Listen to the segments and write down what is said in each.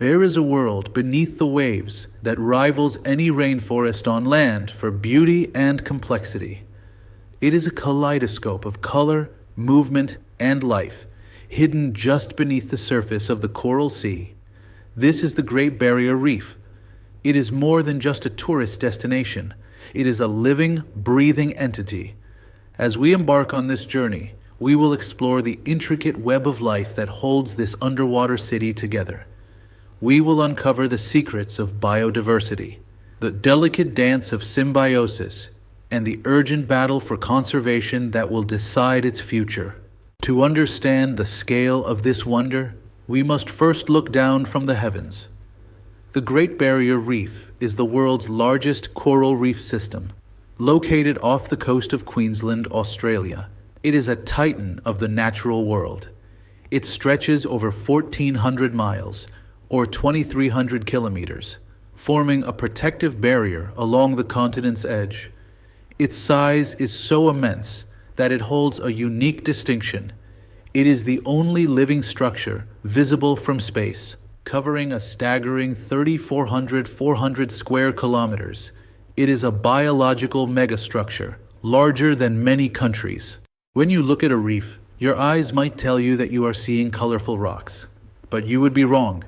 There is a world beneath the waves that rivals any rainforest on land for beauty and complexity. It is a kaleidoscope of color, movement, and life, hidden just beneath the surface of the Coral Sea. This is the Great Barrier Reef. It is more than just a tourist destination. It is a living, breathing entity. As we embark on this journey, we will explore the intricate web of life that holds this underwater city together. We will uncover the secrets of biodiversity, the delicate dance of symbiosis, and the urgent battle for conservation that will decide its future. To understand the scale of this wonder, we must first look down from the heavens. The Great Barrier Reef is the world's largest coral reef system. Located off the coast of Queensland, Australia, it is a titan of the natural world. It stretches over 1,400 miles, or 2,300 kilometers, forming a protective barrier along the continent's edge. Its size is so immense that it holds a unique distinction. It is the only living structure visible from space, covering a staggering 3,400 square kilometers. It is a biological megastructure, larger than many countries. When you look at a reef, your eyes might tell you that you are seeing colorful rocks, but you would be wrong.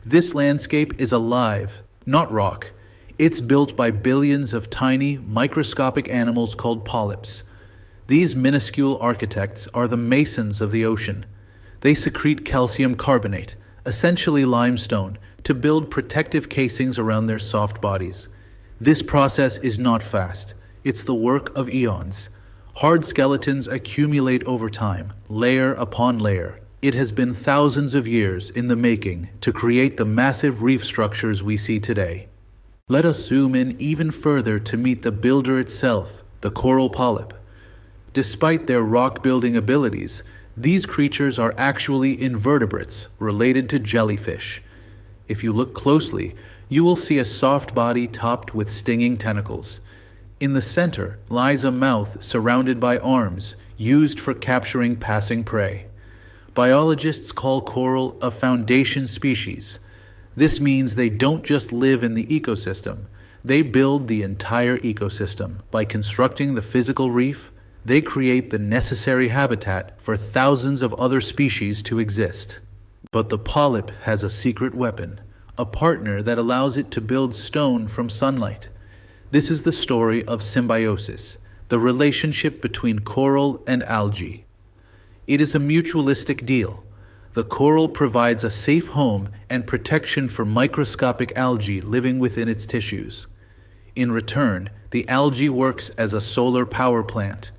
This landscape is alive, not rock. It's built by billions of tiny, microscopic animals called polyps. These minuscule architects are the masons of the ocean. They secrete calcium carbonate, essentially limestone, to build protective casings around their soft bodies. This process is not fast. It's the work of eons. Hard skeletons accumulate over time, layer upon layer. It has been thousands of years in the making to create the massive reef structures we see today. Let us zoom in even further to meet the builder itself, the coral polyp. Despite their rock-building abilities, these creatures are actually invertebrates related to jellyfish. If you look closely, you will see a soft body topped with stinging tentacles. In the center lies a mouth surrounded by arms, used for capturing passing prey. Biologists call coral a foundation species. This means they don't just live in the ecosystem, they build the entire ecosystem. By constructing the physical reef, they create the necessary habitat for thousands of other species to exist. But the polyp has a secret weapon, a partner that allows it to build stone from sunlight. This is the story of symbiosis, the relationship between coral and algae. It is a mutualistic deal. The coral provides a safe home and protection for microscopic algae living within its tissues. In return, the algae works as a solar power plant.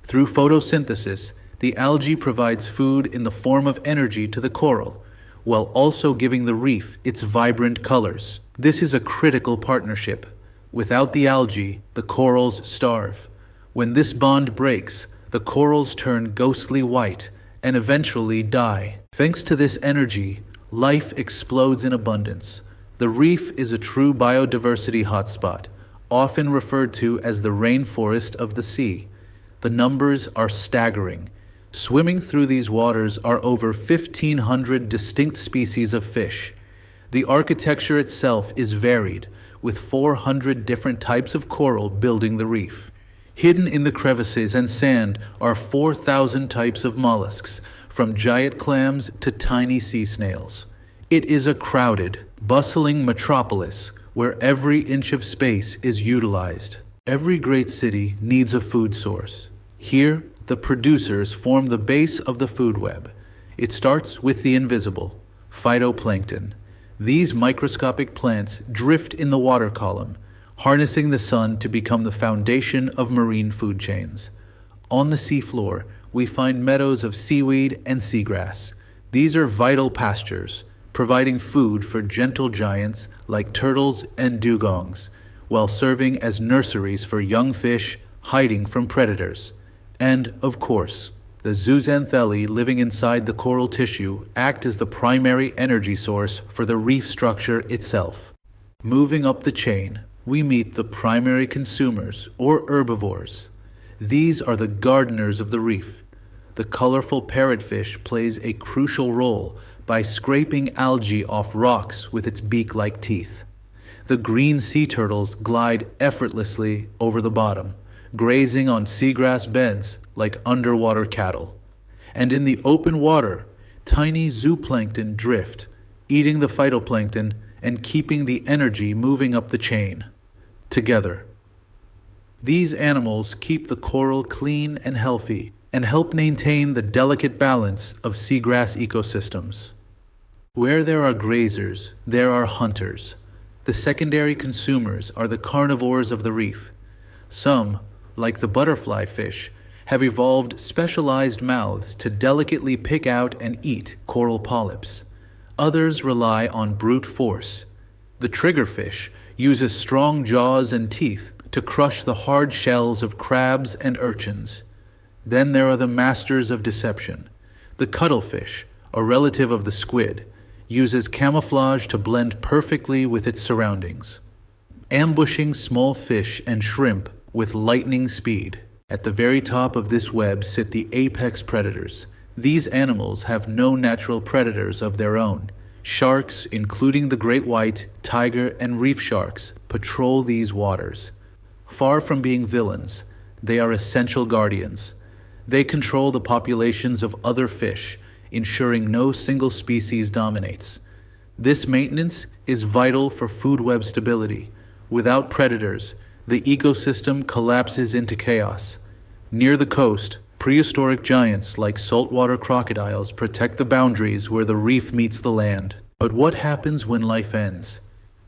Through photosynthesis, the algae provides food in the form of energy to the coral, while also giving the reef its vibrant colors. This is a critical partnership. Without the algae, the corals starve. When this bond breaks, the corals turn ghostly white and eventually die. Thanks to this energy, life explodes in abundance. The reef is a true biodiversity hotspot, often referred to as the rainforest of the sea. The numbers are staggering. Swimming through these waters are over 1,500 distinct species of fish. The architecture itself is varied, with 400 different types of coral building the reef. Hidden in the crevices and sand are 4,000 types of mollusks, from giant clams to tiny sea snails. It is a crowded, bustling metropolis where every inch of space is utilized. Every great city needs a food source. Here, the producers form the base of the food web. It starts with the invisible, phytoplankton. These microscopic plants drift in the water column, harnessing the sun to become the foundation of marine food chains. On the seafloor, we find meadows of seaweed and seagrass. These are vital pastures, providing food for gentle giants like turtles and dugongs, while serving as nurseries for young fish hiding from predators. And, of course, the Zooxanthellae living inside the coral tissue act as the primary energy source for the reef structure itself. Moving up the chain, we meet the primary consumers, or herbivores. These are the gardeners of the reef. The colorful parrotfish plays a crucial role, by scraping algae off rocks with its beak-like teeth. The green sea turtles glide effortlessly over the bottom, grazing on seagrass beds like underwater cattle. And in the open water, tiny zooplankton drift, eating the phytoplankton and keeping the energy moving up the chain. Together, these animals keep the coral clean and healthy and help maintain the delicate balance of seagrass ecosystems. Where there are grazers, there are hunters. The secondary consumers are the carnivores of the reef. Some, like the butterfly fish, have evolved specialized mouths to delicately pick out and eat coral polyps. Others rely on brute force. The triggerfish uses strong jaws and teeth to crush the hard shells of crabs and urchins. Then there are the masters of deception. The cuttlefish, a relative of the squid, uses camouflage to blend perfectly with its surroundings, ambushing small fish and shrimp with lightning speed. At the very top of this web sit the apex predators. These animals have no natural predators of their own. Sharks, including the great white, tiger, and reef sharks, patrol these waters. Far from being villains, they are essential guardians. They control the populations of other fish, ensuring no single species dominates. This maintenance is vital for food web stability. Without predators, the ecosystem collapses into chaos. Near the coast, prehistoric giants like saltwater crocodiles protect the boundaries where the reef meets the land. But what happens when life ends?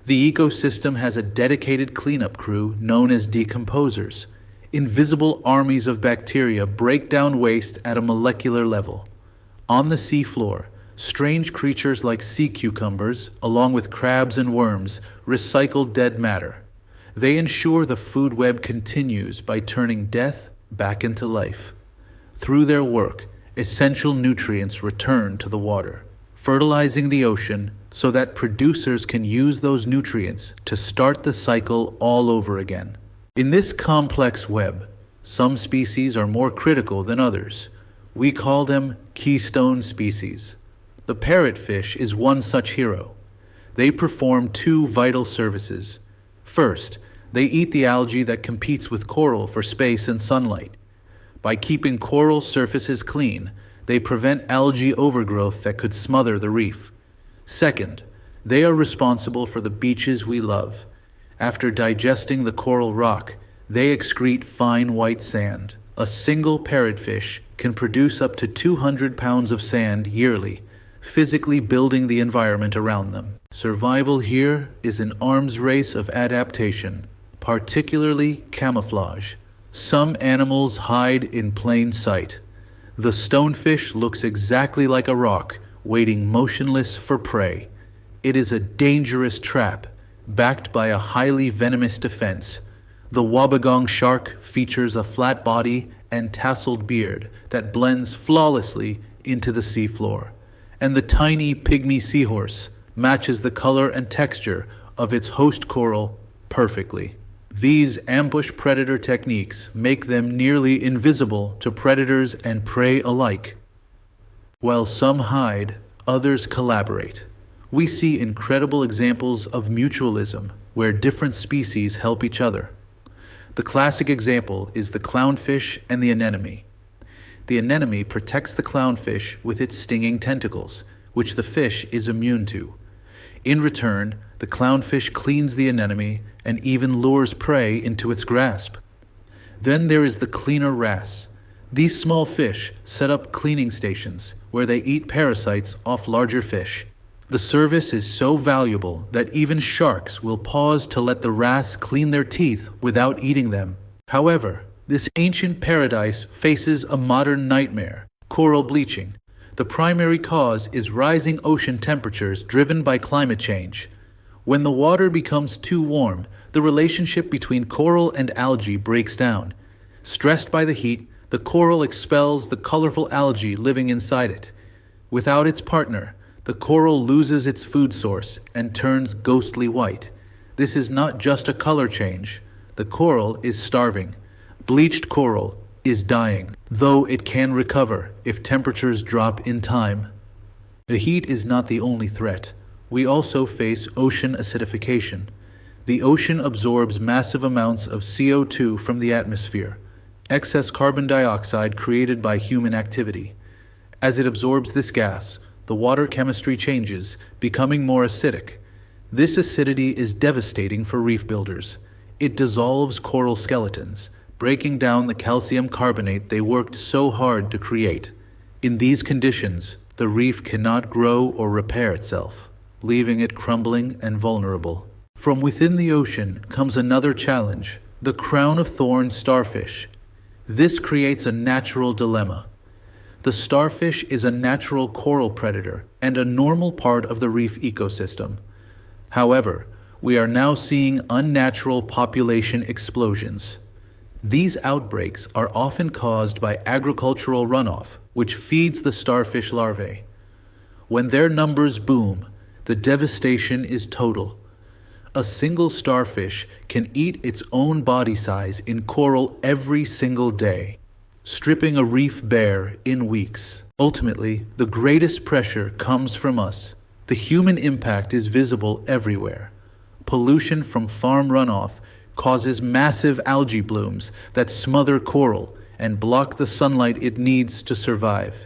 The ecosystem has a dedicated cleanup crew known as decomposers. Invisible armies of bacteria break down waste at a molecular level. On the seafloor, strange creatures like sea cucumbers, along with crabs and worms, recycle dead matter. They ensure the food web continues by turning death back into life. Through their work, essential nutrients return to the water, fertilizing the ocean so that producers can use those nutrients to start the cycle all over again. In this complex web, some species are more critical than others. We call them keystone species. The parrotfish is one such hero. They perform two vital services. First, they eat the algae that competes with coral for space and sunlight. By keeping coral surfaces clean, they prevent algae overgrowth that could smother the reef. Second, they are responsible for the beaches we love. After digesting the coral rock, they excrete fine white sand. A single parrotfish can produce up to 200 pounds of sand yearly, physically building the environment around them. Survival here is an arms race of adaptation, particularly camouflage. Some animals hide in plain sight. The stonefish looks exactly like a rock, waiting motionless for prey. It is a dangerous trap, backed by a highly venomous defense. The wobbegong shark features a flat body and tasseled beard that blends flawlessly into the seafloor. And the tiny pygmy seahorse matches the color and texture of its host coral perfectly. These ambush predator techniques make them nearly invisible to predators and prey alike. While some hide, others collaborate. We see incredible examples of mutualism, where different species help each other. The classic example is the clownfish and the anemone. The anemone protects the clownfish with its stinging tentacles, which the fish is immune to. In return, the clownfish cleans the anemone and even lures prey into its grasp. Then there is the cleaner wrasse. These small fish set up cleaning stations where they eat parasites off larger fish. The service is so valuable that even sharks will pause to let the wrasse clean their teeth without eating them. However, this ancient paradise faces a modern nightmare: coral bleaching. The primary cause is rising ocean temperatures driven by climate change. When the water becomes too warm, the relationship between coral and algae breaks down. Stressed by the heat, the coral expels the colorful algae living inside it. Without its partner, the coral loses its food source and turns ghostly white. This is not just a color change. The coral is starving. Bleached coral is dying, though it can recover if temperatures drop in time. The heat is not the only threat. We also face ocean acidification. The ocean absorbs massive amounts of CO2 from the atmosphere, excess carbon dioxide created by human activity. As it absorbs this gas, the water chemistry changes, becoming more acidic. This acidity is devastating for reef builders. It dissolves coral skeletons, breaking down the calcium carbonate they worked so hard to create. In these conditions, the reef cannot grow or repair itself, leaving it crumbling and vulnerable. From within the ocean comes another challenge, the crown-of-thorns starfish. This creates a natural dilemma. The starfish is a natural coral predator and a normal part of the reef ecosystem. However, we are now seeing unnatural population explosions. These outbreaks are often caused by agricultural runoff, which feeds the starfish larvae. When their numbers boom, the devastation is total. A single starfish can eat its own body size in coral every single day, stripping a reef bare in weeks. Ultimately, the greatest pressure comes from us. The human impact is visible everywhere. Pollution from farm runoff causes massive algae blooms that smother coral and block the sunlight it needs to survive.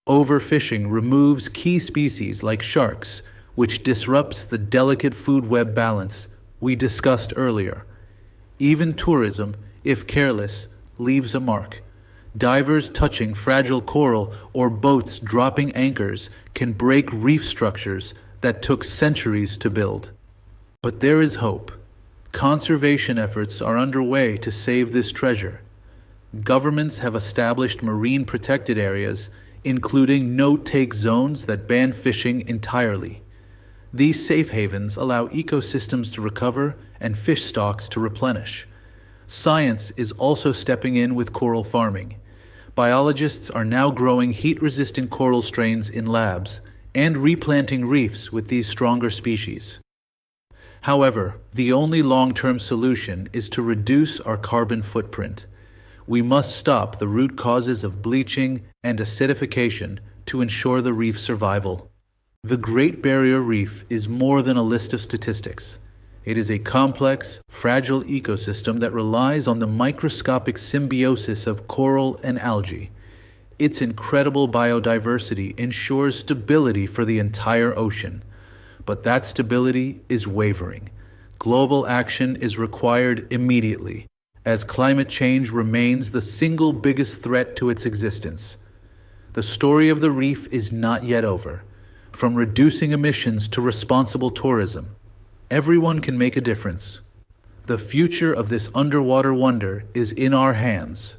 Overfishing removes key species like sharks, which disrupts the delicate food web balance we discussed earlier. Even tourism, if careless, leaves a mark. Divers touching fragile coral or boats dropping anchors can break reef structures that took centuries to build. But there is hope. Conservation efforts are underway to save this treasure. Governments have established marine protected areas, including no-take zones that ban fishing entirely. These safe havens allow ecosystems to recover and fish stocks to replenish. Science is also stepping in with coral farming. Biologists are now growing heat-resistant coral strains in labs and replanting reefs with these stronger species. However, the only long-term solution is to reduce our carbon footprint. We must stop the root causes of bleaching and acidification to ensure the reef's survival. The Great Barrier Reef is more than a list of statistics. It is a complex, fragile ecosystem that relies on the microscopic symbiosis of coral and algae. Its incredible biodiversity ensures stability for the entire ocean. But that stability is wavering. Global action is required immediately, as climate change remains the single biggest threat to its existence. The story of the reef is not yet over. From reducing emissions to responsible tourism, everyone can make a difference. The future of this underwater wonder is in our hands.